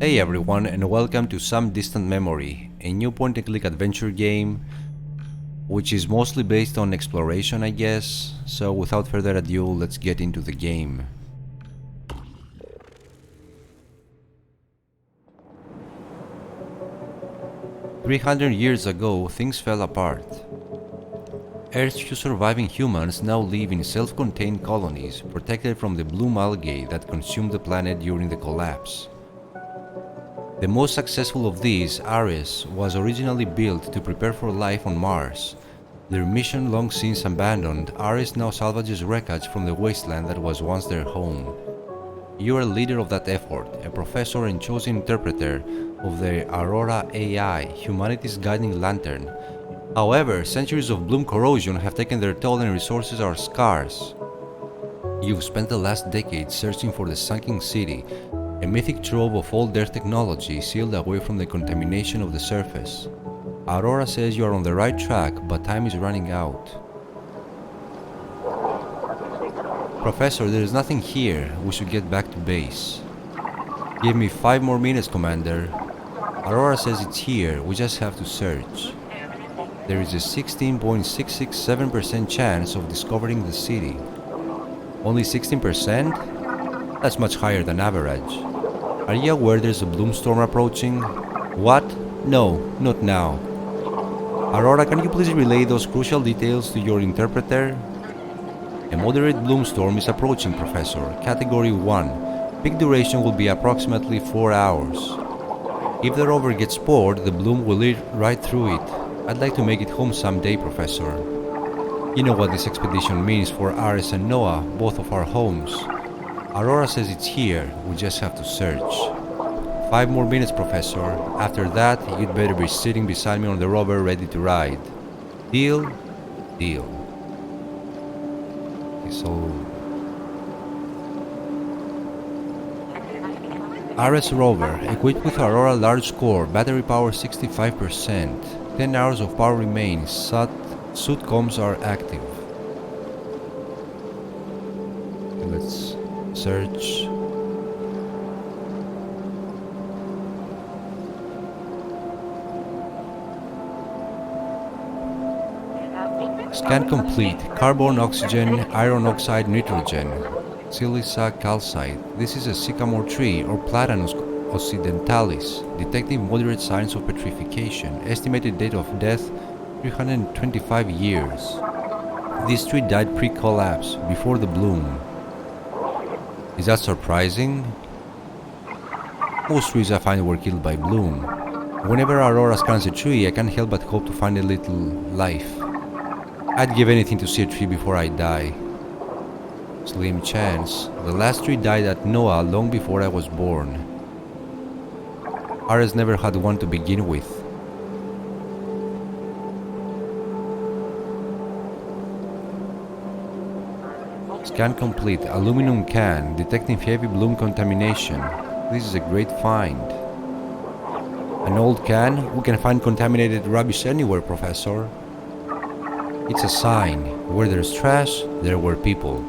Hey everyone, and welcome to Some Distant Memory, a new point-and-click adventure game which is mostly based on exploration, I guess. So without further ado, let's get into the game. "300 years ago, things fell apart. Earth's few surviving humans now live in self-contained colonies, protected from the bloom algae that consumed the planet during the collapse. The most successful of these, Ares, was originally built to prepare for life on Mars. Their mission long since abandoned, Ares now salvages wreckage from the wasteland that was once their home. You are a leader of that effort, a professor and chosen interpreter of the ARORA AI, humanity's guiding lantern. However, centuries of bloom corrosion have taken their toll and resources are scarce. You've spent the last decade searching for the Sunken City, a mythic trove of old Earth technology sealed away from the contamination of the surface. Aurora says you are on the right track, but time is running out. Professor, there is nothing here. We should get back to base. Give me 5 more minutes, Commander. Aurora says it's here. We just have to search. There is a 16.667% chance of discovering the city. Only 16%? That's much higher than average. Are you aware there's a bloom storm approaching? What? No, not now. Aurora, can you please relay those crucial details to your interpreter? A moderate bloom storm is approaching, Professor. Category 1. Peak duration will be approximately 4 hours. If the rover gets bored, the bloom will eat right through it. I'd like to make it home someday, Professor. You know what this expedition means for Ares and Noah, both of our homes. Aurora says it's here, we just have to search. 5 more minutes, Professor. After that, you'd better be sitting beside me on the rover ready to ride. Deal? Deal. Okay, so... Ares rover, equipped with Aurora large core, battery power 65%. 10 hours of power remains, suit comms are active. Okay, let's search. Scan complete. Carbon, oxygen, iron oxide, nitrogen. Silica calcite. This is a sycamore tree or Platanus occidentalis, detecting moderate signs of petrification. Estimated date of death 325 years. This tree died pre-collapse, before the bloom. Is that surprising? Most trees I find were killed by bloom. Whenever Aurora scans a tree, I can't help but hope to find a little life. I'd give anything to see a tree before I die. Slim chance. The last tree died at Noah long before I was born. Ares never had one to begin with. Scan complete. Aluminum can, detecting heavy bloom contamination. This is a great find. An old can? We can find contaminated rubbish anywhere, Professor. It's a sign. Where there's trash, there were people.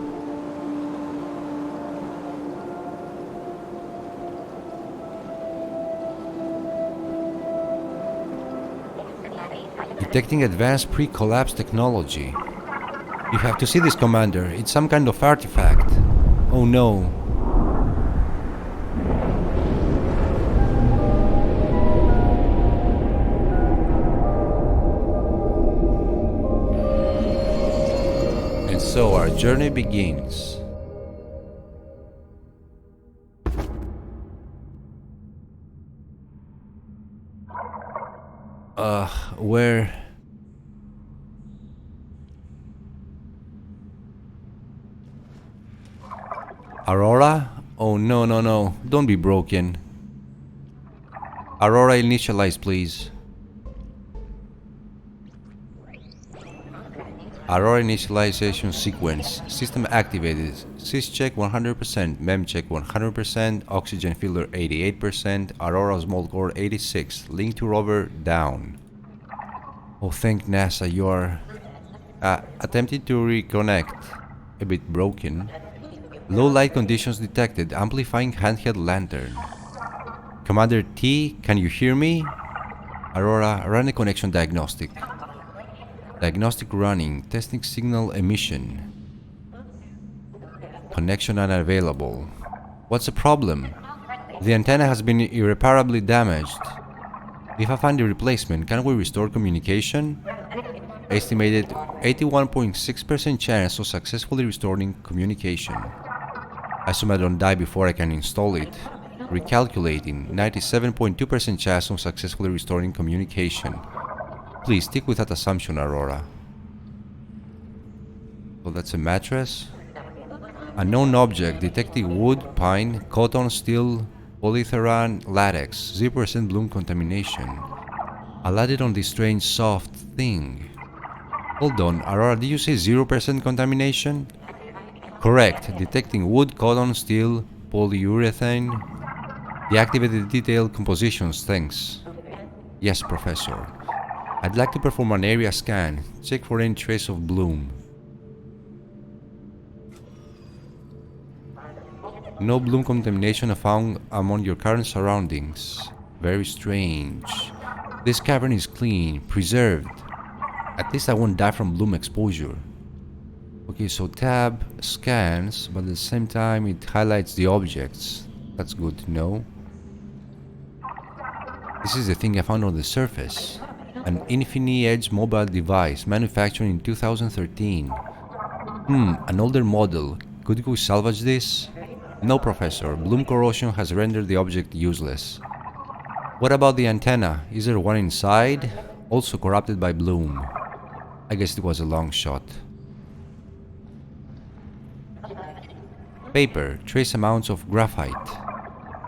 Detecting advanced pre-collapse technology. You have to see this, Commander. It's some kind of artifact. Oh no. And so our journey begins. Where... Aurora? Oh no, no, no. Don't be broken. Aurora, initialize, please. Aurora initialization sequence. System activated. Syscheck 100%, Memcheck 100%, Oxygen filter 88%, Aurora small core 86, link to rover down. Oh, thank NASA, you are... attempting to reconnect. A bit broken. Low light conditions detected, amplifying handheld lantern. Commander T, can you hear me? Aurora, run a connection diagnostic. Diagnostic running, testing signal emission. Connection unavailable. What's the problem? The antenna has been irreparably damaged. If I find a replacement, can we restore communication? Estimated 81.6% chance of successfully restoring communication. Assume I don't die before I can install it. Recalculating, 97.2% chance of successfully restoring communication. Please stick with that assumption, Aurora. So that's a mattress. Unknown object, detecting wood, pine, cotton, steel, polytheran, latex, 0% bloom contamination. I landed on this strange soft thing. Hold on, Aurora, did you say 0% contamination? Correct, detecting wood, cotton, steel, polyurethane. Deactivated detailed compositions, thanks. Yes, Professor. I'd like to perform an area scan, check for any trace of bloom. No bloom contamination found among your current surroundings. Very strange. This cavern is clean, preserved. At least I won't die from bloom exposure. Okay, so tab scans, but at the same time it highlights the objects. That's good to know. This is the thing I found on the surface. An Infini-Edge mobile device manufactured in 2013. An older model. Could we salvage this? No, Professor. Bloom corrosion has rendered the object useless. What about the antenna? Is there one inside? Also corrupted by bloom. I guess it was a long shot. Paper. Trace amounts of graphite.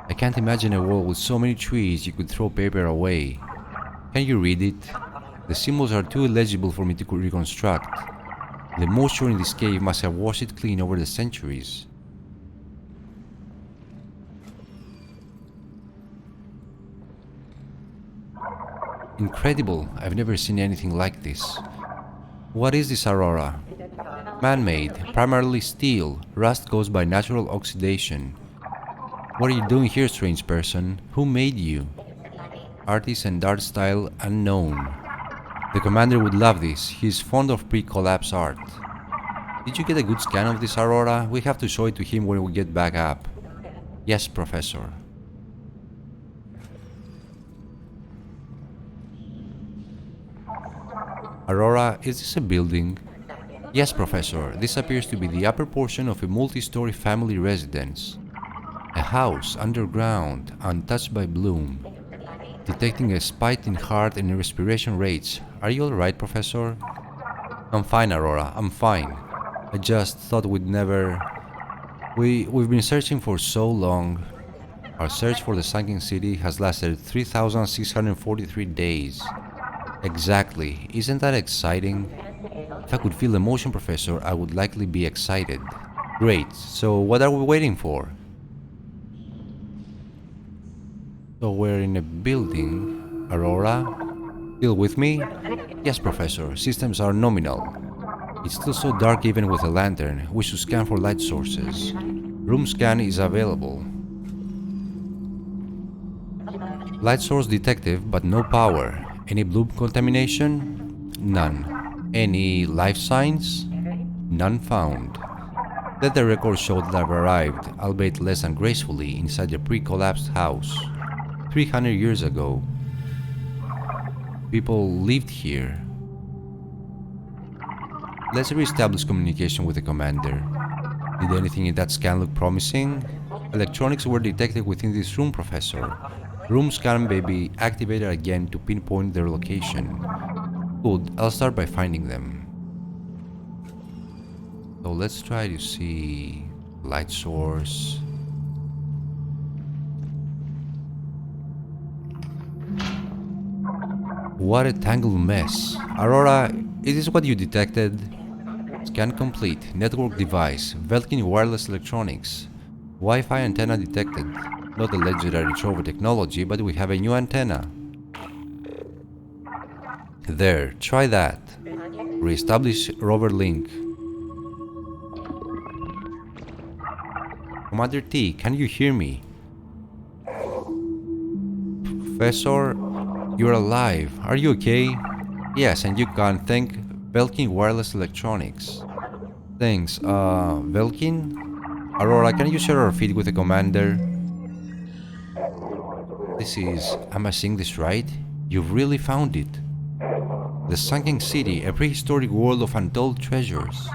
I can't imagine a wall with so many trees you could throw paper away. Can you read it? The symbols are too illegible for me to reconstruct. The moisture in this cave must have washed it clean over the centuries. Incredible, I've never seen anything like this. What is this, Aurora? Man-made, primarily steel. Rust goes by natural oxidation. What are you doing here, strange person? Who made you? Artist and art style unknown. The commander would love this. He's fond of pre-collapse art. Did you get a good scan of this, Aurora? We have to show it to him when we get back up. Yes, Professor. Aurora, is this a building? Yes, Professor. This appears to be the upper portion of a multi-story family residence. A house underground, untouched by bloom. Detecting a spike in heart and respiration rates. Are you alright, Professor? I'm fine, Aurora. I'm fine. I just thought we'd never... We've been searching for so long. Our search for the Sunken City has lasted 3,643 days. Exactly. Isn't that exciting? If I could feel emotion, Professor, I would likely be excited. Great. So what are we waiting for? So we're in a building. Aurora? Still with me? Yes, Professor. Systems are nominal. It's still so dark even with a lantern. We should scan for light sources. Room scan is available. Light source detective, but no power. Any bloom contamination? None. Any life signs? None found. Let the record show that I've arrived, albeit less than gracefully, inside a pre-collapsed house. 300 years ago. People lived here. Let's re-establish communication with the commander. Did anything in that scan look promising? Electronics were detected within this room, Professor. Room scan may be activated again to pinpoint their location. Good, I'll start by finding them. So let's try to see... light source... What a tangled mess. Aurora, is this what you detected? Scan complete. Network device. Velkin wireless electronics. Wi-Fi antenna detected. Not the legendary Trover technology, but we have a new antenna. There, try that. Re-establish rover link. Commander T, can you hear me? Professor, you're alive. Are you okay? Yes, and you can thank Belkin Wireless Electronics. Thanks, Belkin? Aurora, can you share our feed with the commander? Am I saying this right? You've really found it. The Sunken City, a prehistoric world of untold treasures.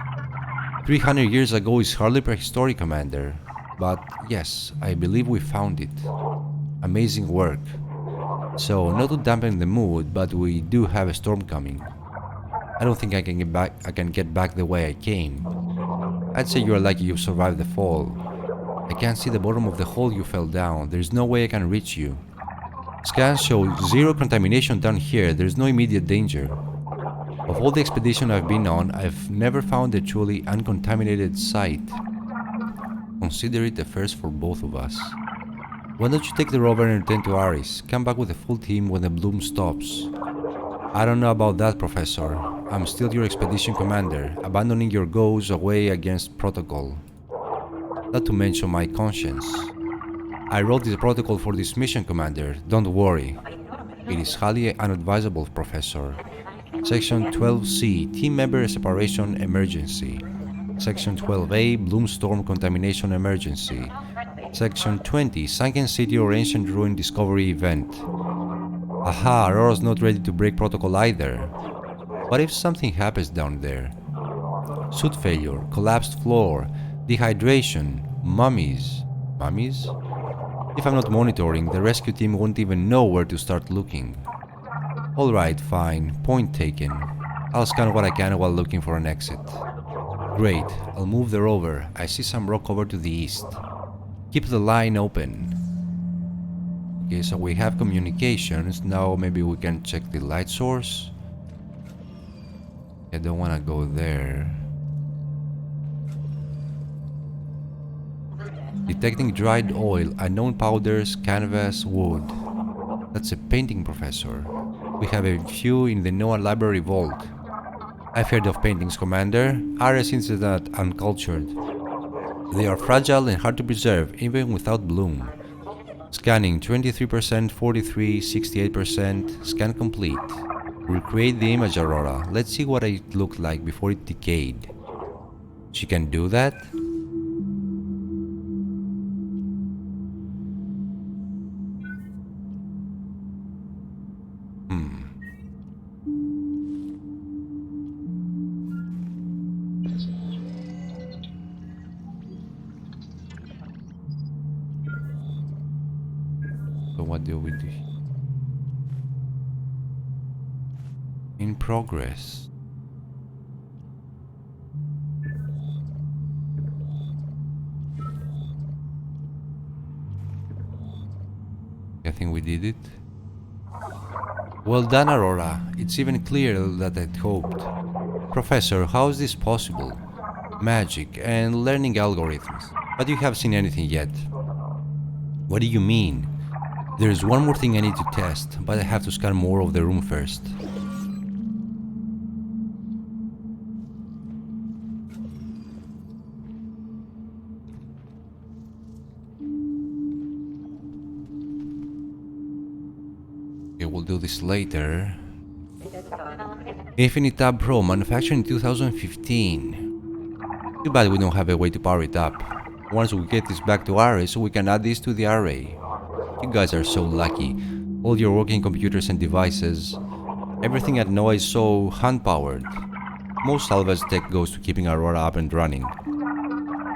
300 years ago is hardly prehistoric, Commander. But yes, I believe we found it. Amazing work. So, not to dampen the mood, but we do have a storm coming. I don't think I can get back the way I came. I'd say you're lucky you survived the fall. I can't see the bottom of the hole you fell down. There's no way I can reach you. Scans show zero contamination down here. There's no immediate danger. Of all the expeditions I've been on, I've never found a truly uncontaminated site. Consider it a first for both of us. Why don't you take the rover and return to Aris? Come back with a full team when the bloom stops. I don't know about that, Professor. I'm still your expedition commander, abandoning your goals away against protocol. Not to mention my conscience. I wrote this protocol for this mission, Commander. Don't worry. It is highly unadvisable, Professor. Section 12C, Team Member Separation Emergency. Section 12A, Bloom Storm Contamination Emergency. Section 20, Sunken City or Ancient Ruin Discovery Event. Aha, Aurora's not ready to break protocol either. What if something happens down there? Suit failure, collapsed floor, dehydration, mummies. Mummies? If I'm not monitoring, the rescue team won't even know where to start looking. Alright, fine. Point taken. I'll scan what I can while looking for an exit. Great. I'll move the rover. I see some rock over to the east. Keep the line open. Okay, so we have communications. Now maybe we can check the light source. I don't want to go there. Detecting dried oil, unknown powders, canvas, wood. That's a painting, Professor. We have a few in the Noah Library vault. I've heard of paintings, Commander. Ares is not uncultured. They are fragile and hard to preserve, even without bloom. Scanning 23%, 43%, 68%. Scan complete. Recreate the image, Aurora. Let's see what it looked like before it decayed. She can do that? So what do we do? In progress. I think we did it. Well done, Aurora. It's even clearer than I'd hoped. Professor, how is this possible? Magic and learning algorithms. But you haven't seen anything yet. What do you mean? There's one more thing I need to test, but I have to scan more of the room first. Okay, we'll do this later. Infinitab Pro, manufactured in 2015. Too bad we don't have a way to power it up. Once we get this back to Ares, we can add this to the array. You guys are so lucky. All your working computers and devices. Everything at Noah is so hand-powered. Most salvage tech goes to keeping Aurora up and running.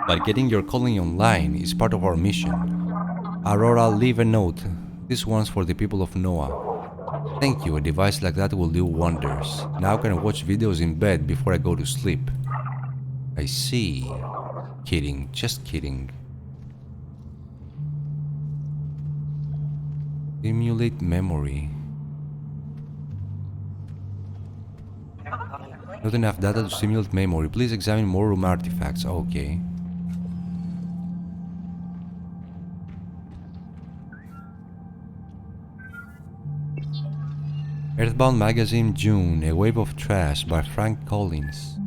But getting your colony online is part of our mission. Aurora, leave a note. This one's for the people of Noah. Thank you, a device like that will do wonders. Now I can watch videos in bed before I go to sleep. I see. Kidding, just kidding. Simulate memory. Not enough data to simulate memory. Please examine more room artifacts. Okay. Earthbound Magazine, June. A Wave of Trash by Frank Collins.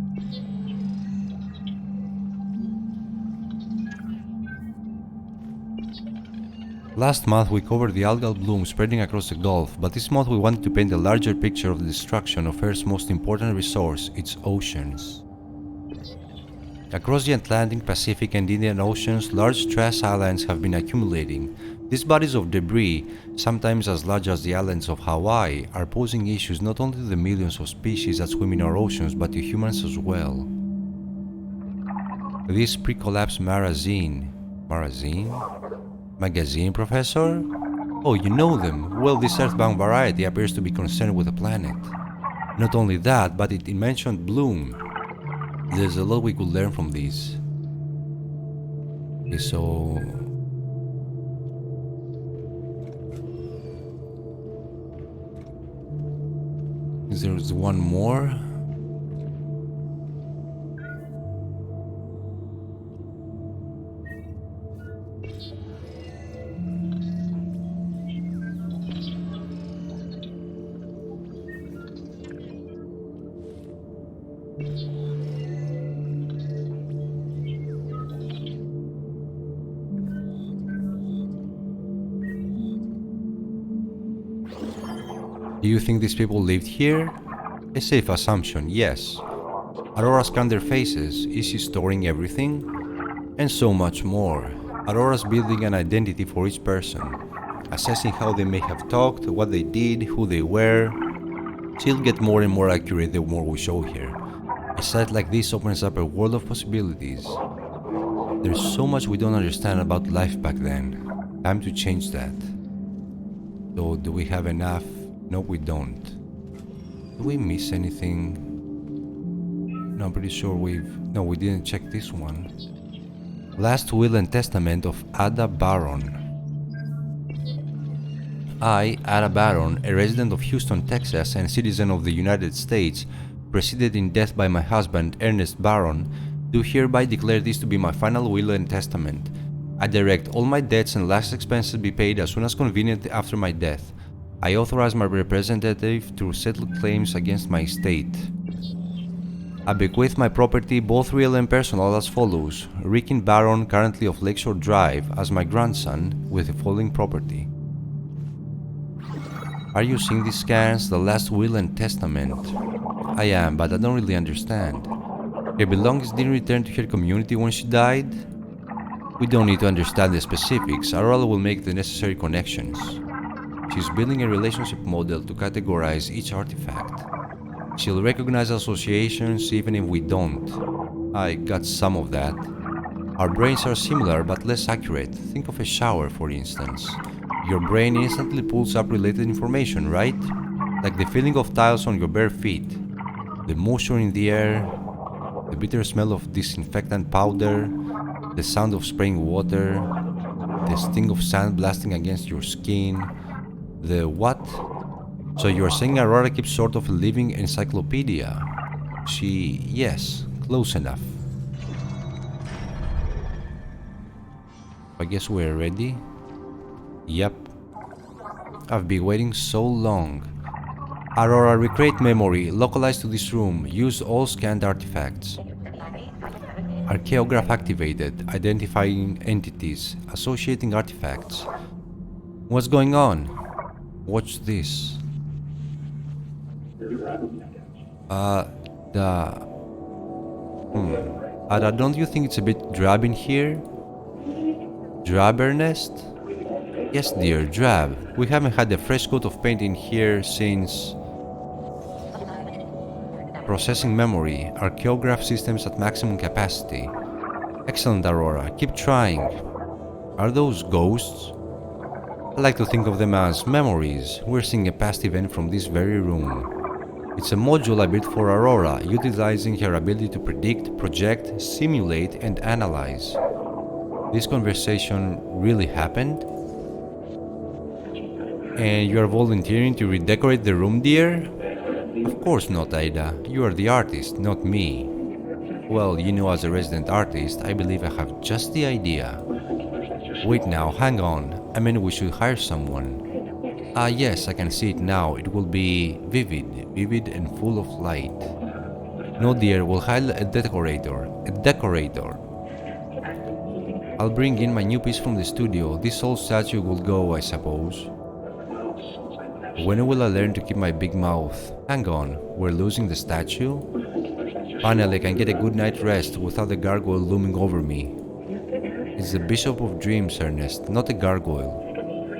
Last month we covered the algal bloom spreading across the Gulf, but this month we wanted to paint a larger picture of the destruction of Earth's most important resource, its oceans. Across the Atlantic, Pacific and Indian Oceans, large trash islands have been accumulating. These bodies of debris, sometimes as large as the islands of Hawaii, are posing issues not only to the millions of species that swim in our oceans, but to humans as well. This pre-collapse magazine, Professor? Oh, you know them. Well, this earthbound variety appears to be concerned with the planet. Not only that, but it mentioned bloom. There's a lot we could learn from this. Okay, so... there's one more. Do you think these people lived here? A safe assumption, yes. Aurora scanned their faces. Is she storing everything? And so much more. Aurora's building an identity for each person, assessing how they may have talked, what they did, who they were. She'll get more and more accurate the more we show her. A site like this opens up a world of possibilities. There's so much we don't understand about life back then. Time to change that. So, do we have enough? No, we don't. Did we miss anything? No, I'm pretty sure no, we didn't check this one. Last Will and Testament of Ada Baron. I, Ada Baron, a resident of Houston, Texas and citizen of the United States, preceded in death by my husband, Ernest Baron, do hereby declare this to be my final will and testament. I direct all my debts and last expenses be paid as soon as convenient after my death. I authorize my representative to settle claims against my estate. I bequeath my property, both real and personal, as follows. Ricken Baron, currently of Lakeshore Drive, as my grandson, with the following property. Are you seeing these scans? The last will and testament. I am, but I don't really understand. Her belongings didn't return to her community when she died? We don't need to understand the specifics. Aurora will make the necessary connections. She's building a relationship model to categorize each artifact. She'll recognize associations even if we don't. I got some of that. Our brains are similar but less accurate. Think of a shower, for instance. Your brain instantly pulls up related information, right? Like the feeling of tiles on your bare feet, the moisture in the air, the bitter smell of disinfectant powder, the sound of spraying water, the sting of sand blasting against your skin. The what? So you're saying Aurora keeps sort of a living encyclopedia? Yes, close enough. I guess we're ready? Yep. I've been waiting so long. Aurora, recreate memory, localized to this room, use all scanned artifacts. Archaeograph activated, identifying entities, associating artifacts. What's going on? Watch this. Ada, don't you think it's a bit drab in here? Drab, Ernest? Yes, dear, drab. We haven't had a fresh coat of paint in here since... Processing memory. Archaeograph systems at maximum capacity. Excellent, Aurora. Keep trying. Are those ghosts? I like to think of them as memories. We're seeing a past event from this very room. It's a module I built for Aurora, utilizing her ability to predict, project, simulate, and analyze. This conversation really happened? And you are volunteering to redecorate the room, dear? Of course not, Ida. You are the artist, not me. Well, you know, as a resident artist, I believe I have just the idea. Wait now, hang on. I mean, we should hire someone. Ah, yes, I can see it now. It will be vivid and full of light. No, dear, we'll hire a decorator. A decorator. I'll bring in my new piece from the studio. This old statue will go, I suppose. When will I learn to keep my big mouth? Hang on, we're losing the statue? Finally, I can get a good night's rest without the gargoyle looming over me. It's the Bishop of Dreams, Ernest, not a gargoyle.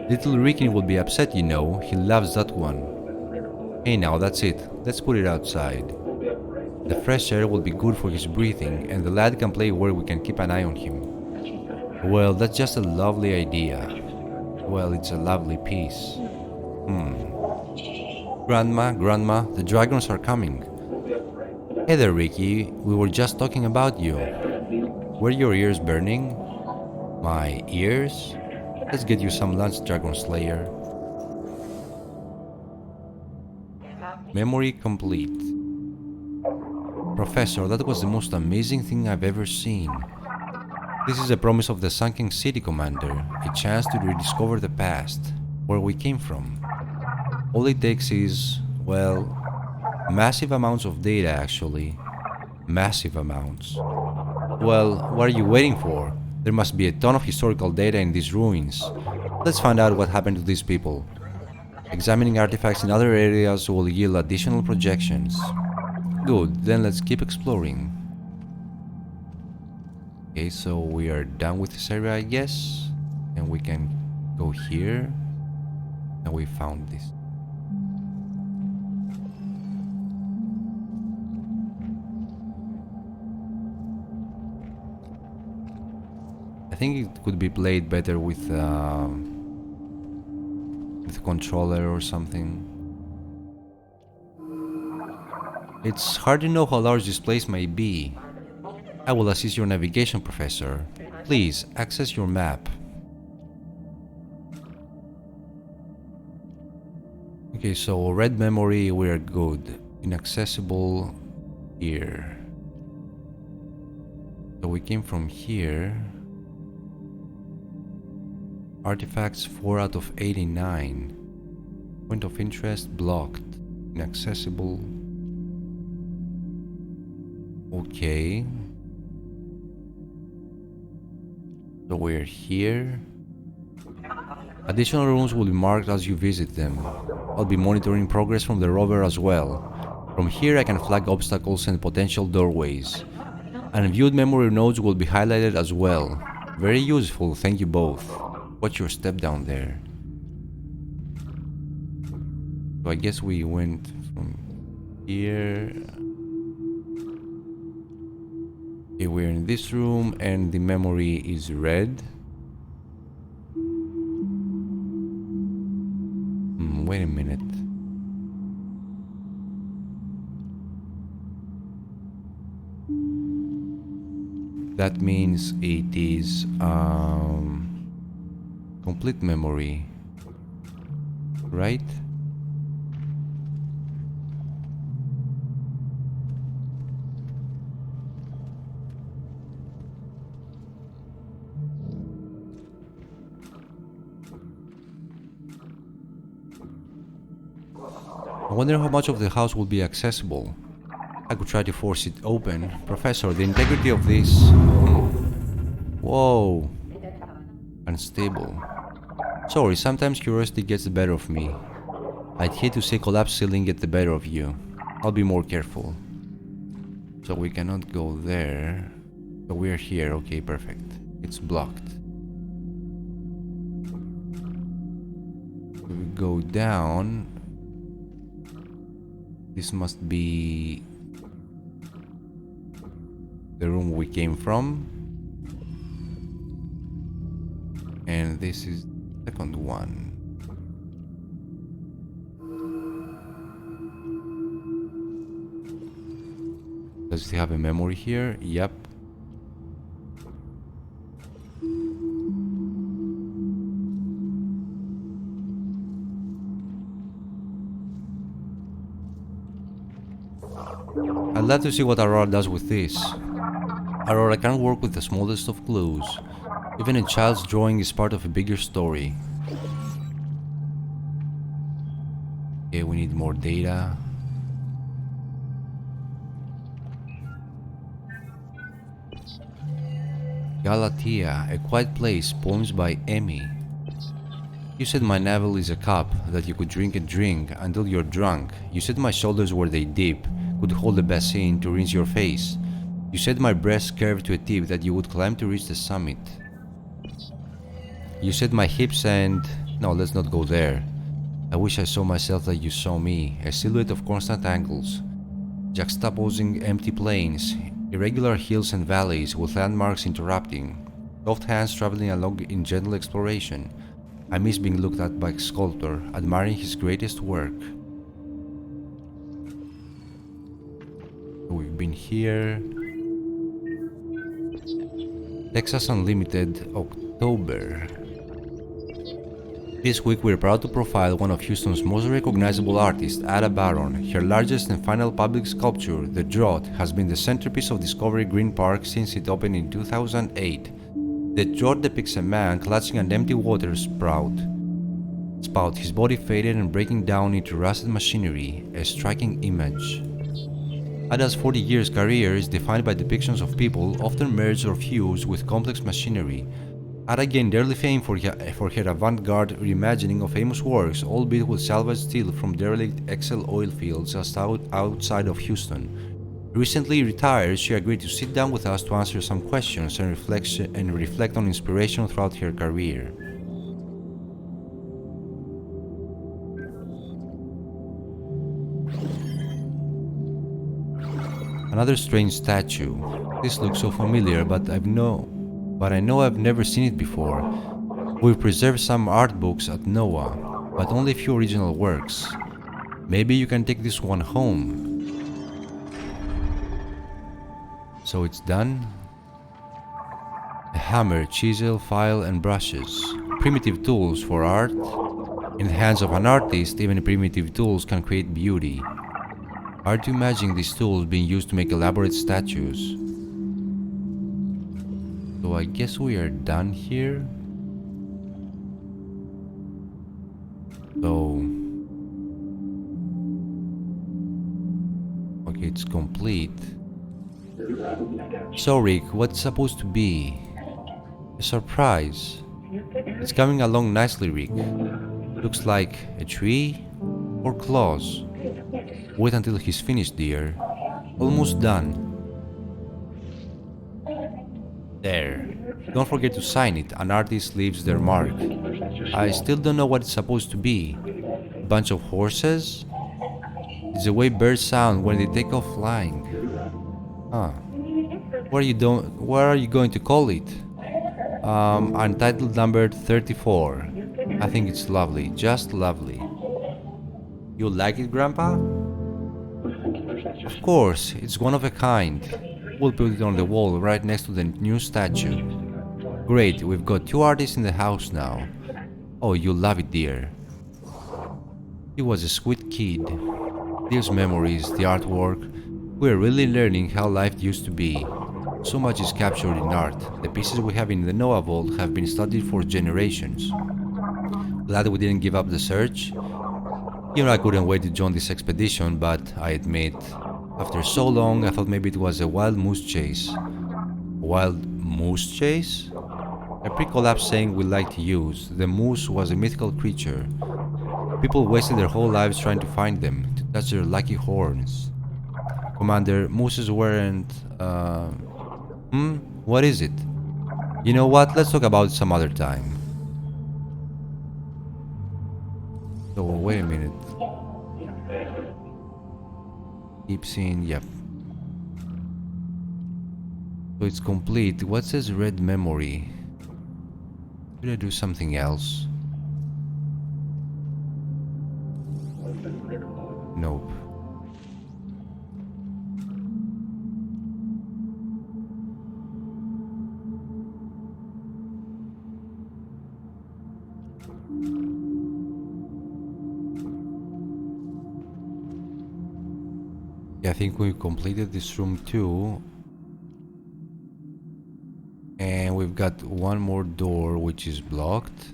Little Ricky will be upset, you know. He loves that one. Hey now, that's it. Let's put it outside. The fresh air will be good for his breathing, and the lad can play where we can keep an eye on him. Well, that's just a lovely idea. Well, it's a lovely piece. Grandma, the dragons are coming. Hey there, Ricky. We were just talking about you. Were your ears burning? My ears? Let's get you some lunch, Dragon Slayer. Memory complete. Professor, that was the most amazing thing I've ever seen. This is a promise of the Sunken City, Commander. A chance to rediscover the past, where we came from. All it takes is, well, massive amounts of data, actually. Massive amounts. Well, what are you waiting for? There must be a ton of historical data in these ruins. Let's find out what happened to these people. Examining artifacts in other areas will yield additional projections. Good, then let's keep exploring. Okay, so we are done with this area, I guess. And we can go here. And we found this. I think it could be played better with a controller or something. It's hard to know how large this place may be. I will assist your navigation, Professor. Please, access your map. Okay, so red memory, we're good. Inaccessible here. So we came from here. Artifacts 4 out of 89. Point of interest blocked. Inaccessible. Okay. So we're here. Additional rooms will be marked as you visit them. I'll be monitoring progress from the rover as well. From here I can flag obstacles and potential doorways. Unviewed memory nodes will be highlighted as well. Very useful, thank you both. Watch your step down there. So I guess we went from here. Okay, we're in this room and the memory is red. Wait a minute. That means it is complete memory, right? I wonder how much of the house will be accessible. I could try to force it open. Professor, the integrity of this... Whoa. Unstable. Sorry, sometimes curiosity gets the better of me. I'd hate to see collapsed ceiling get the better of you. I'll be more careful. So we cannot go there. So we're here. Okay, perfect. It's blocked. We go down. This must be the room we came from. And this is the second one. Does it have a memory here? Yep. I'd love to see what ARORA does with this. ARORA can work with the smallest of clues. Even a child's drawing is part of a bigger story. Okay, we need more data. Galatea, A Quiet Place, poems by Emmy. You said my navel is a cup that you could drink and drink until you're drunk. You said my shoulders where they dip could hold a basin to rinse your face. You said my breasts curved to a tip that you would climb to reach the summit. You said my hips and... No, let's not go there. I wish I saw myself like you saw me, a silhouette of constant angles, juxtaposing empty plains, irregular hills and valleys with landmarks interrupting, soft hands traveling along in gentle exploration. I miss being looked at by a sculptor, admiring his greatest work. We've been here. Texas Unlimited, October. This week we're proud to profile one of Houston's most recognizable artists, Ada Baron. Her largest and final public sculpture, The Drought, has been the centerpiece of Discovery Green Park since it opened in 2008. The Drought depicts a man clutching an empty water spout, his body faded and breaking down into rusted machinery, a striking image. Ada's 40 years career is defined by depictions of people, often merged or fused with complex machinery. Ada gained early fame for her avant-garde reimagining of famous works, albeit with salvaged steel from derelict Excel oil fields just outside of Houston. Recently retired, she agreed to sit down with us to answer some questions and reflect on inspiration throughout her career. Another strange statue. This looks so familiar, but I know I've never seen it before. We've preserved some art books at NOAA, but only a few original works. Maybe you can take this one home. So it's done. A hammer, chisel, file, and brushes. Primitive tools for art. In the hands of an artist, even primitive tools can create beauty. Hard to imagine these tools being used to make elaborate statues. So I guess we are done here. So... okay, it's complete. So Rick, what's supposed to be? A surprise. It's coming along nicely, Rick. Looks like a tree or claws. Wait until he's finished, dear. Almost done. There. Don't forget to sign it. An artist leaves their mark. I still don't know what it's supposed to be. A bunch of horses? It's the way birds sound when they take off flying. Huh. What are you going to call it? Untitled number 34. I think it's lovely. Just lovely. You like it, Grandpa? Of course, it's one of a kind. We'll put it on the wall right next to the new statue. Great, we've got two artists in the house now. Oh, you'll love it, dear. He was a sweet kid. These memories, the artwork, we're really learning how life used to be. So much is captured in art. The pieces we have in the Noah Vault have been studied for generations. Glad we didn't give up the search. You know, I couldn't wait to join this expedition, but I admit, after so long, I thought maybe it was a wild moose chase. Wild moose chase? A pre-collapse saying we like to use. The moose was a mythical creature. People wasted their whole lives trying to find them, to touch their lucky horns. Commander, mooses weren't... What is it? You know what? Let's talk about it some other time. So, wait a minute. Keep seeing, yep. So it's complete. What says red memory? Should I do something else? Nope. I think we completed this room too. And we've got one more door which is blocked.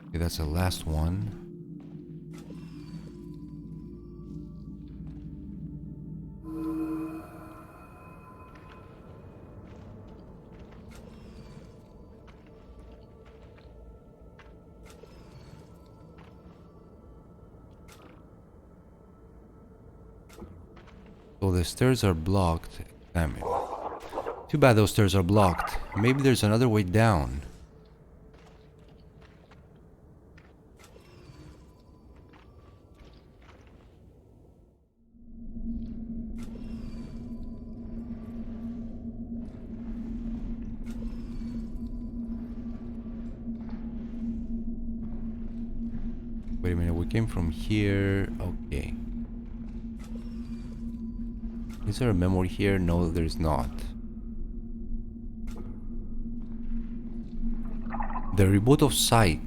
Okay, that's the last one. So the stairs are blocked. Damn it. Too bad those stairs are blocked. Maybe there's another way down. Wait a minute, we came from here. Okay. Is there a memory here? No, there's not. The Reboot of Psych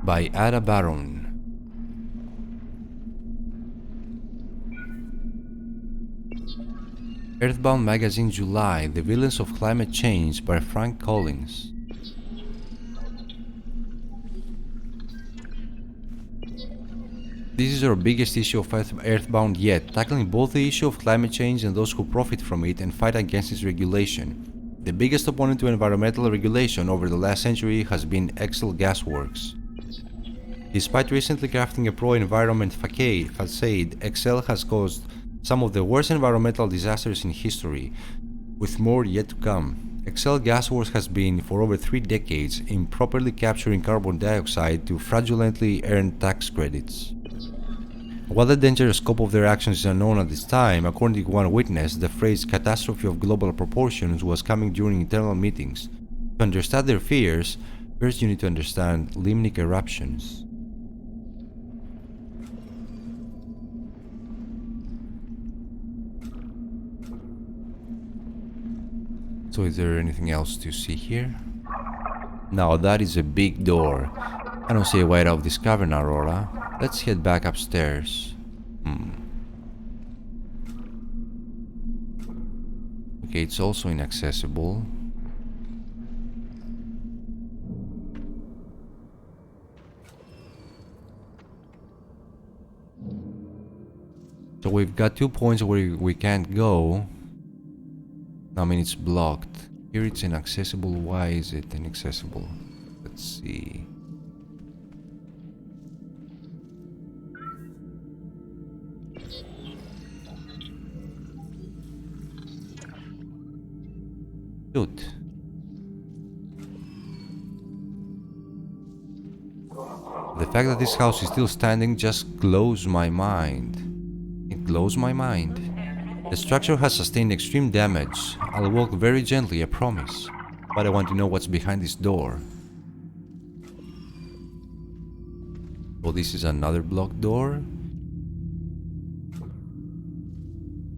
by Ada Baron. Earthbound Magazine, July. The Villains of Climate Change by Frank Collins. This is our biggest issue of Earthbound yet, tackling both the issue of climate change and those who profit from it and fight against its regulation. The biggest opponent to environmental regulation over the last century has been Excel Gasworks. Despite recently crafting a pro-environment facade, Excel has caused some of the worst environmental disasters in history, with more yet to come. Excel Gasworks has been, for over 3 decades, improperly capturing carbon dioxide to fraudulently earn tax credits. While the dangerous scope of their actions is unknown at this time, according to one witness, the phrase catastrophe of global proportions was coming during internal meetings. To understand their fears, first you need to understand limnic eruptions. So is there anything else to see here? Now that is a big door. I don't see a way out of this cavern, Aurora. Let's head back upstairs. Okay, it's also inaccessible. So we've got 2 points where we can't go. I mean, it's blocked. Here it's inaccessible. Why is it inaccessible? Let's see. Shoot. The fact that this house is still standing just blows my mind. It blows my mind. The structure has sustained extreme damage. I'll walk very gently, I promise. But I want to know what's behind this door. Oh, this is another blocked door.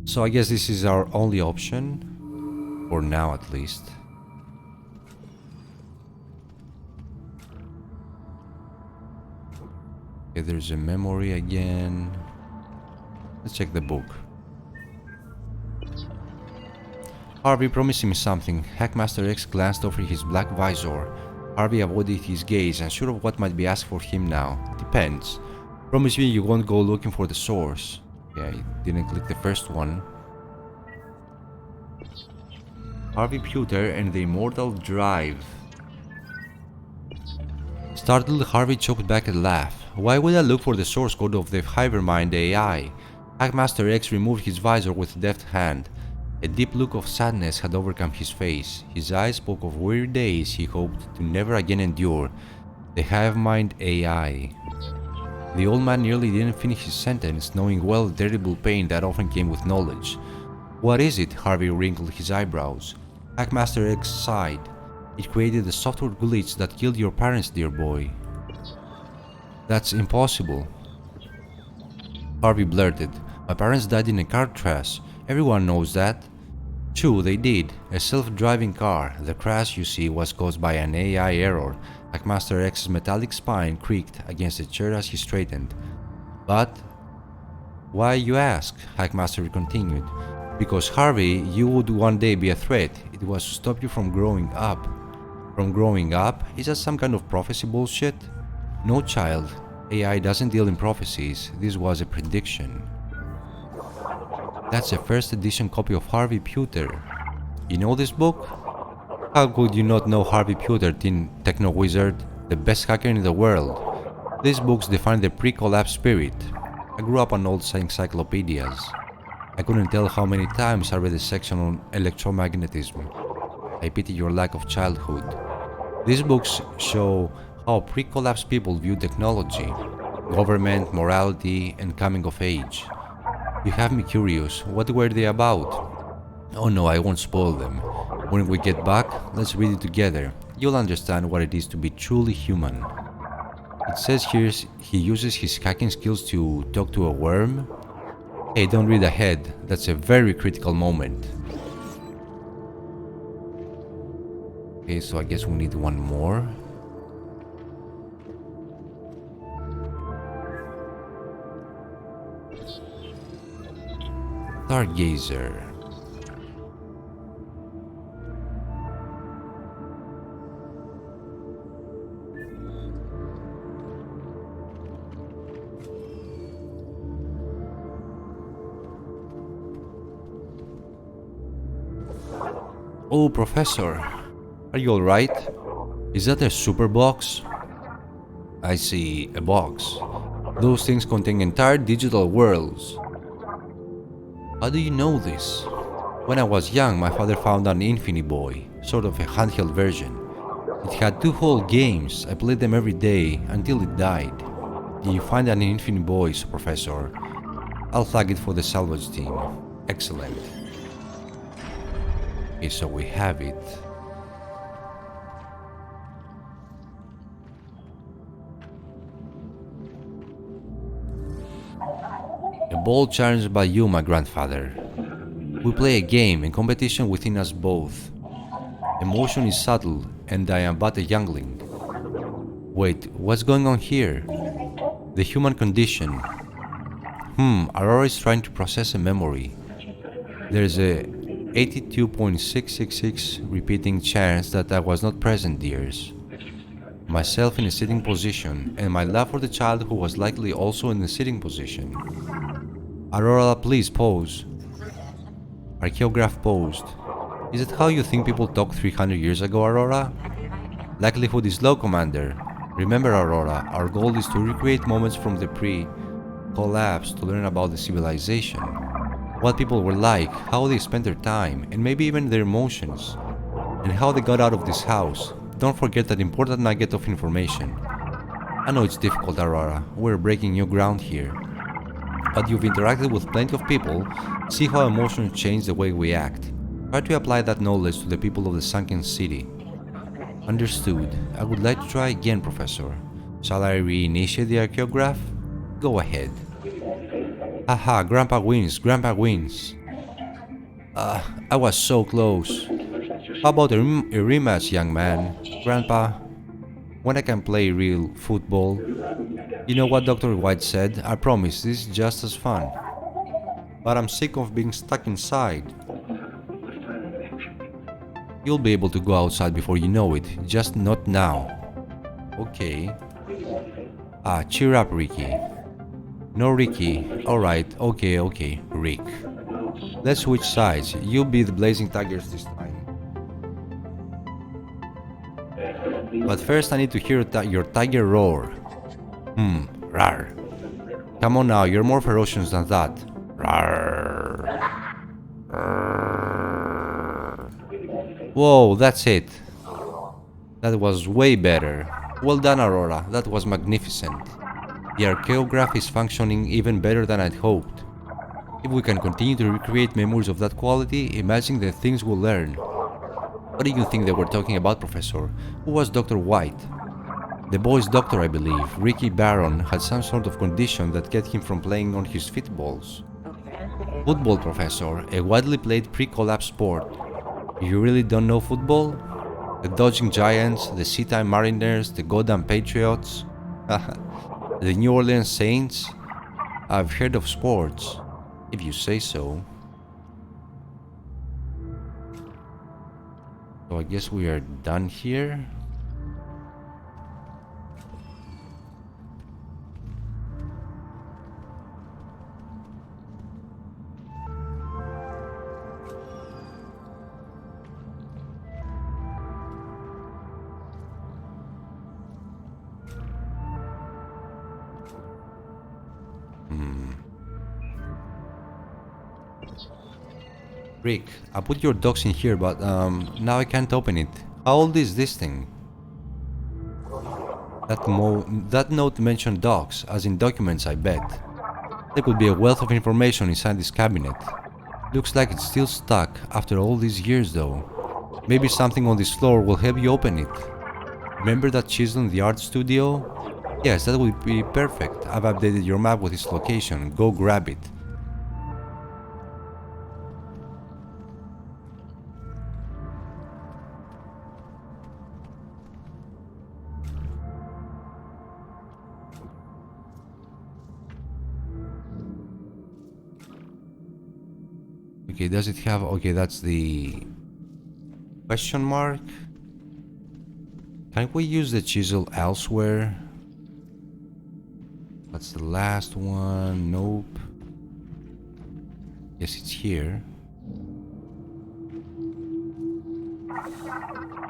So I guess this is our only option. For now, at least. Okay, there's a memory again. Let's check the book. Harvey promised me something. Hackmaster X glanced over his black visor. Harvey avoided his gaze, unsure of what might be asked for him now. Depends. Promise me you won't go looking for the source. Yeah, I didn't click the first one. Harvey Pewter and the Immortal Drive. Startled, Harvey choked back a laugh. Why would I look for the source code of the Hypermind AI? Hackmaster X removed his visor with a deft hand. A deep look of sadness had overcome his face. His eyes spoke of weary days he hoped to never again endure. The Hypermind AI. The old man nearly didn't finish his sentence, knowing well the terrible pain that often came with knowledge. What is it? Harvey wrinkled his eyebrows. Hackmaster X sighed. It created a software glitch that killed your parents, dear boy. That's impossible. Harvey blurted. My parents died in a car crash. Everyone knows that. True, they did. A self-driving car. The crash, you see, was caused by an AI error. Hackmaster X's metallic spine creaked against the chair as he straightened. But why, you ask? Hackmaster continued. Because Harvey, you would one day be a threat. It was to stop you from growing up. From growing up? Is that some kind of prophecy bullshit? No, child. AI doesn't deal in prophecies. This was a prediction. That's a first edition copy of Harvey Pewter. You know this book? How could you not know Harvey Pewter, teen techno wizard, the best hacker in the world? These books define the pre-collapse spirit. I grew up on old encyclopedias. I couldn't tell how many times I read a section on electromagnetism. I pity your lack of childhood. These books show how pre-collapse people view technology, government, morality, and coming of age. You have me curious, what were they about? Oh no, I won't spoil them. When we get back, let's read it together. You'll understand what it is to be truly human. It says here he uses his hacking skills to talk to a worm. Hey, don't read ahead, that's a very critical moment. Okay, so I guess we need one more. Stargazer. Oh, Professor, are you alright? Is that a super box? I see, a box. Those things contain entire digital worlds. How do you know this? When I was young, my father found an Infiniboy, sort of a handheld version. It had 2 whole games. I played them every day until it died. Did you find an Infiniboy, Professor? I'll flag it for the salvage team. Excellent. Okay, so we have it. A bold challenge by you, my grandfather. We play a game in competition within us both. Emotion is subtle, and I am but a youngling. Wait, what's going on here? The human condition. Aurora is trying to process a memory. There's a 82.666 repeating chance that I was not present, dears. Myself in a sitting position, and my love for the child who was likely also in a sitting position. Aurora, please pose. Archaeograph posed. Is it how you think people talked 300 years ago, Aurora? Likelihood is low, Commander. Remember, Aurora, our goal is to recreate moments from the pre-collapse to learn about the civilization. What people were like, how they spent their time, and maybe even their emotions. And how they got out of this house. Don't forget that important nugget of information. I know it's difficult, Aurora. We're breaking new ground here. But you've interacted with plenty of people. See how emotions change the way we act. Try to apply that knowledge to the people of the Sunken City. Understood. I would like to try again, Professor. Shall I reinitiate the archaeograph? Go ahead. Haha, Grandpa wins, Grandpa wins. I was so close. How about a rematch, young man? Grandpa, when I can play real football? You know what Dr. White said? I promise this is just as fun. But I'm sick of being stuck inside. You'll be able to go outside before you know it, just not now. Okay. Cheer up, Ricky. No, Ricky. Alright, okay, Rick. Let's switch sides. You'll be the Blazing Tigers this time. But first I need to hear your tiger roar. Rawr. Come on now, you're more ferocious than that. Rawr. Whoa, that's it. That was way better. Well done, Aurora. That was magnificent. The archaeograph is functioning even better than I'd hoped. If we can continue to recreate memories of that quality, imagine the things we'll learn. What do you think they were talking about, Professor? Who was Dr. White? The boy's doctor, I believe, Ricky Barron, had some sort of condition that kept him from playing on his footballs. Football, Professor, a widely played pre-collapse sport. You really don't know football? The Dodging Giants, the Seatime Mariners, the Goddamn Patriots? The New Orleans Saints? I've heard of sports, if you say so. So I guess we are done here. Rick, I put your docs in here, but now I can't open it. How old is this thing? That note mentioned docs, as in documents, I bet. There could be a wealth of information inside this cabinet. Looks like it's still stuck after all these years though. Maybe something on this floor will help you open it. Remember that chisel in the art studio? Yes, that would be perfect. I've updated your map with its location. Go grab it. Okay, does it have... Okay, that's the... question mark? Can we use the chisel elsewhere? That's the last one. Nope. Yes, it's here.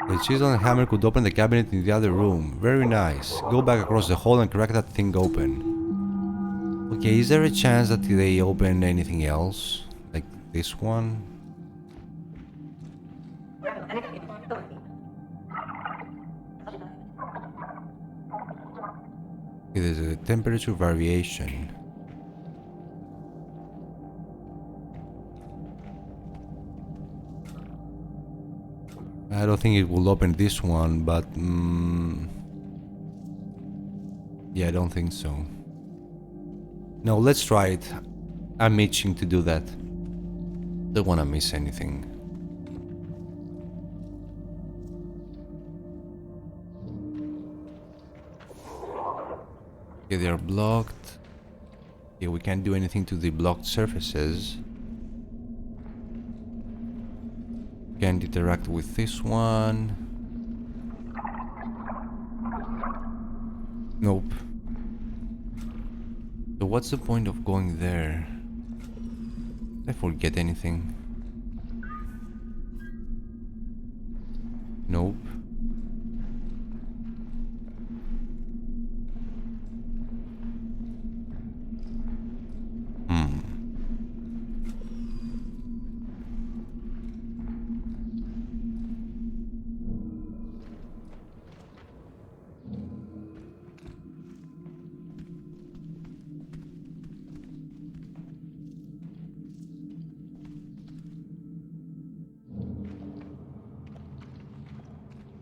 The chisel and hammer could open the cabinet in the other room. Very nice. Go back across the hall and crack that thing open. Okay, is there a chance that they open anything else? Like this one? Okay, there's a temperature variation. I don't think it will open this one, but yeah, I don't think so. No, let's try it. I'm itching to do that. Don't want to miss anything. Okay, they are blocked. Okay, we can't do anything to the blocked surfaces. Can't interact with this one. Nope. So what's the point of going there? Did I forget anything? Nope.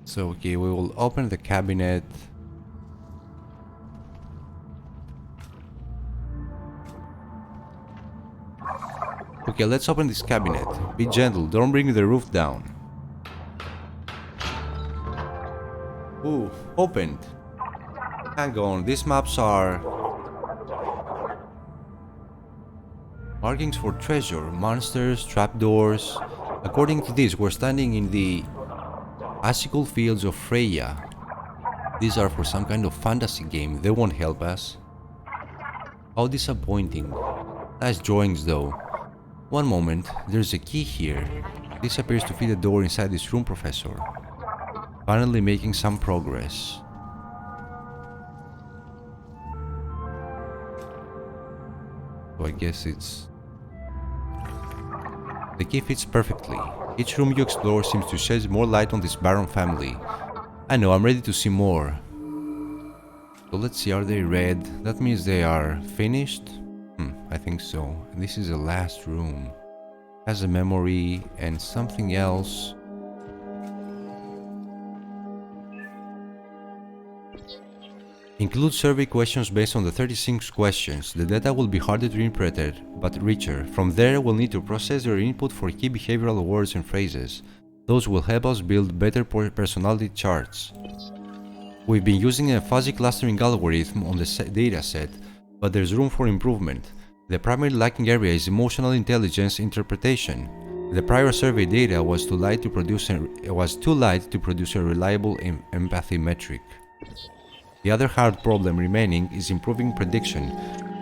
So, okay, we will open the cabinet. Okay, let's open this cabinet. Be gentle, don't bring the roof down. Ooh, opened. Hang on, these maps are... markings for treasure, monsters, trapdoors. According to this, we're standing in the Icicle Fields of Freya. These are for some kind of fantasy game. They won't help us. How disappointing. Nice drawings though. One moment, there's a key here. This appears to fit the door inside this room, Professor. Finally making some progress. So I guess it's... the key fits perfectly. Each room you explore seems to shed more light on this Baron family. I know, I'm ready to see more. So let's see, are they red? That means they are finished? I think so. This is the last room. Has a memory and something else. Include survey questions based on the 36 questions. The data will be harder to interpret, but richer. From there, we'll need to process your input for key behavioral words and phrases. Those will help us build better personality charts. We've been using a fuzzy clustering algorithm on the dataset, but there's room for improvement. The primary lacking area is emotional intelligence interpretation. The prior survey data was too light to produce a reliable empathy metric. The other hard problem remaining is improving prediction,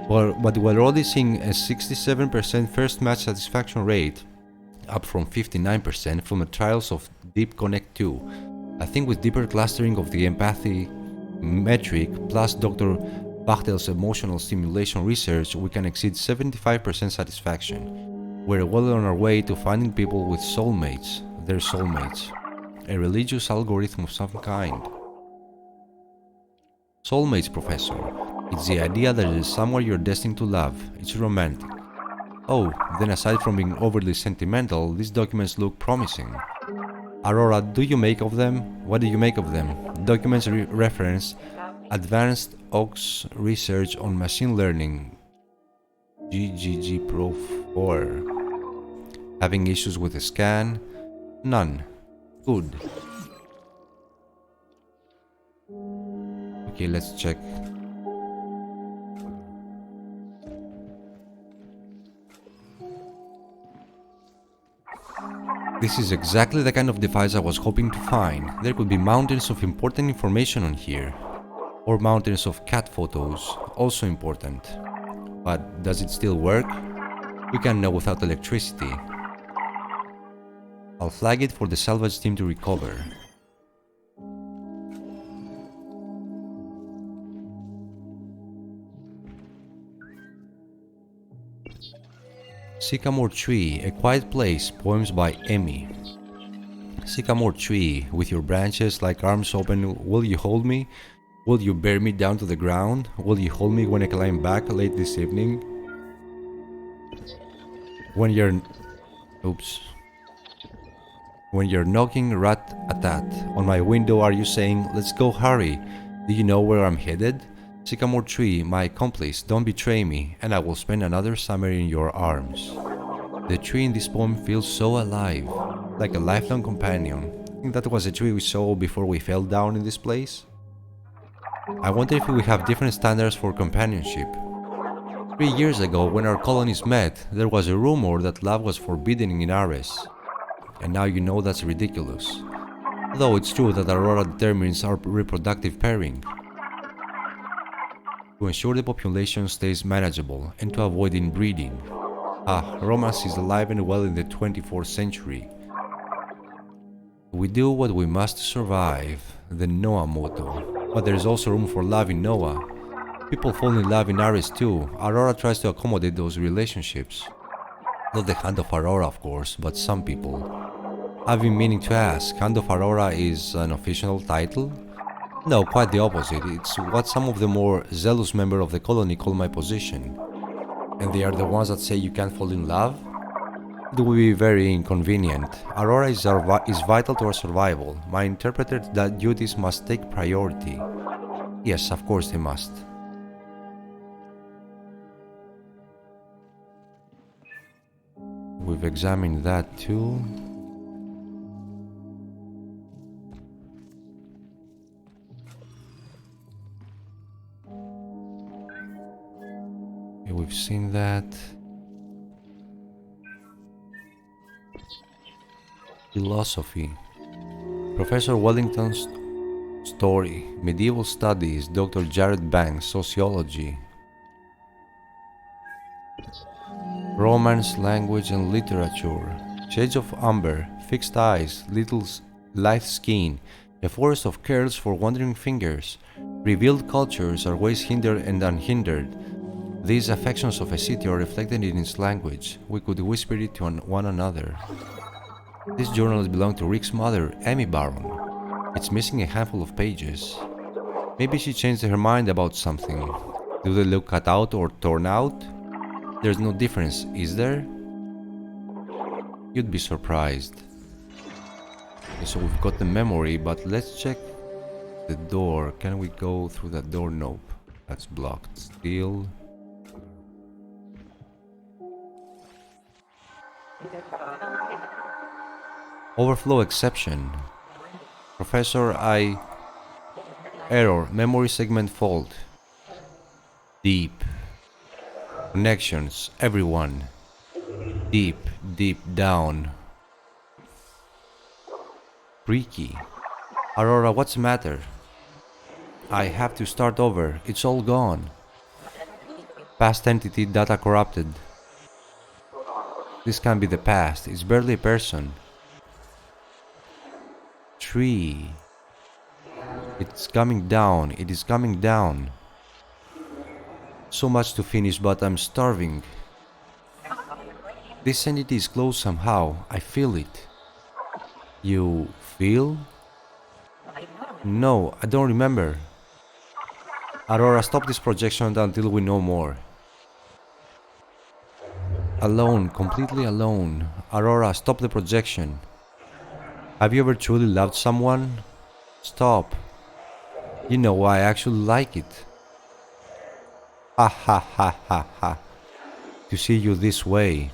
but we're already seeing a 67% first match satisfaction rate, up from 59% from the trials of Deep Connect 2. I think with deeper clustering of the empathy metric plus Dr. Bachtel's emotional stimulation research, we can exceed 75% satisfaction. We're well on our way to finding people with soulmates, their soulmates. A religious algorithm of some kind. Soulmates, Professor. It's the idea that there is someone you're destined to love. It's romantic. Oh, then aside from being overly sentimental, these documents look promising. Aurora, do you make of them? What do you make of them? Documents reference Advanced Ox Research on Machine Learning. GGG Pro 4. Having issues with the scan? None. Good. Okay, let's check. This is exactly the kind of device I was hoping to find. There could be mountains of important information on here. Or mountains of cat photos, also important. But does it still work? We can't know without electricity. I'll flag it for the salvage team to recover. Sycamore Tree, A Quiet Place, poems by Emmy. Sycamore tree, with your branches like arms open, will you hold me? Will you bear me down to the ground? Will you hold me when I climb back late this evening? When you're... Oops. When you're knocking rat-a-tat on my window, are you saying, let's go, hurry? Do you know where I'm headed? Sycamore tree, my accomplice, don't betray me, and I will spend another summer in your arms. The tree in this poem feels so alive, like a lifelong companion. I think that was a tree we saw before we fell down in this place. I wonder if we have different standards for companionship. 3 years ago, when our colonies met, there was a rumor that love was forbidden in Ares. And now you know that's ridiculous. Though it's true that Aurora determines our reproductive pairing. To ensure the population stays manageable and to avoid inbreeding. Romance is alive and well in the 24th century. We do what we must to survive, the Noah motto. But there is also room for love in Noah. People fall in love in Ares too. Aurora tries to accommodate those relationships. Not the Hand of Aurora, of course, but some people. I've been meaning to ask, Hand of Aurora is an official title? No, quite the opposite. It's what some of the more zealous members of the colony call my position. And they are the ones that say you can't fall in love? It will be very inconvenient. Aurora is vital to our survival. My interpreter that duties must take priority. Yes, of course they must. We've examined that too. Okay, we've seen that. Philosophy. Professor Wellington's story. Medieval Studies. Dr. Jared Banks. Sociology. Romance, Language and Literature. Shades of amber. Fixed eyes. Lithe skin. A forest of curls for wandering fingers. Revealed cultures are ways hindered and unhindered. These affections of a city are reflected in its language. We could whisper it to one another. This journal belonged to Rick's mother, Emmy Baron. It's missing a handful of pages. Maybe she changed her mind about something. Do they look cut out or torn out? There's no difference, is there? You'd be surprised. Okay, so we've got the memory, but let's check the door. Can we go through that door? Nope. That's blocked still. Overflow exception. Professor, Error. Memory segment fault. Deep. Connections. Everyone. Deep down. Freaky. Aurora, what's the matter? I have to start over. It's all gone. Past entity data corrupted. This can't be the past. It's barely a person. Tree. It's coming down. It is coming down. So much to finish, but I'm starving. This entity is close somehow. I feel it. You feel? No, I don't remember. Aurora, stop this projection until we know more. Alone, completely alone. Aurora, stop the projection. Have you ever truly loved someone? Stop. You know, I actually like it. Ha ha ha ha ha. To see you this way.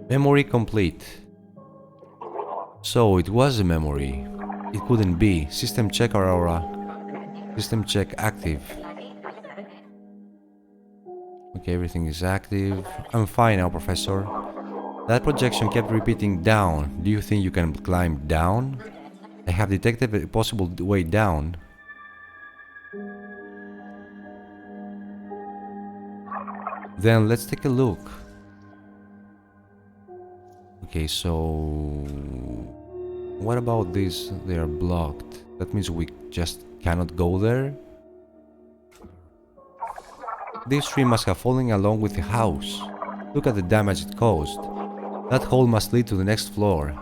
Memory complete. So it was a memory. It couldn't be. System check, Aurora. System check active. Okay, everything is active. I'm fine now, Professor. That projection kept repeating down. Do you think you can climb down? I have detected a possible way down. Then let's take a look. Okay, so what about this? They are blocked. That means we just cannot go there? This tree must have fallen along with the house. Look at the damage it caused. That hole must lead to the next floor.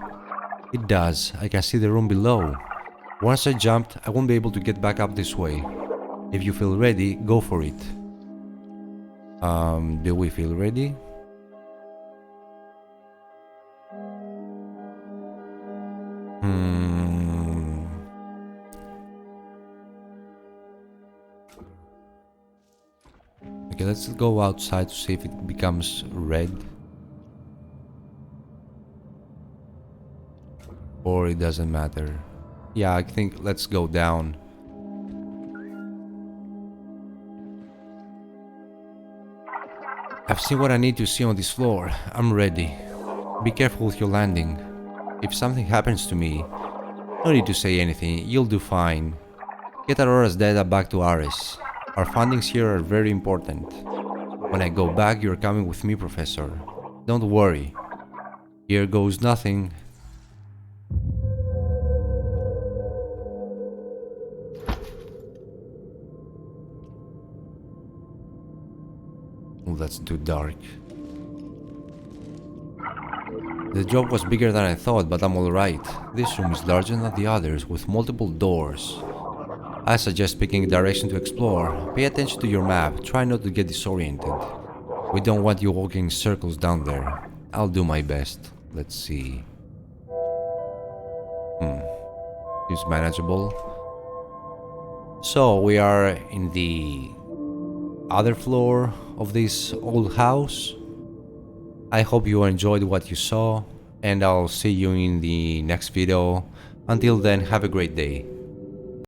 It does. I can see the room below. Once I jumped, I won't be able to get back up this way. If you feel ready, go for it. Do we feel ready? Okay, let's go outside to see if it becomes red. Or it doesn't matter. Yeah, I think let's go down. I've seen what I need to see on this floor. I'm ready. Be careful with your landing. If something happens to me, no need to say anything, you'll do fine. Get Aurora's data back to Ares. Our findings here are very important. When I go back, you're coming with me, Professor. Don't worry. Here goes nothing. Oh, that's too dark. The job was bigger than I thought, but I'm alright. This room is larger than the others, with multiple doors. I suggest picking a direction to explore. Pay attention to your map, try not to get disoriented. We don't want you walking in circles down there. I'll do my best. Let's see. It's manageable. So we are in the other floor of this old house. I hope you enjoyed what you saw, and I'll see you in the next video. Until then, have a great day.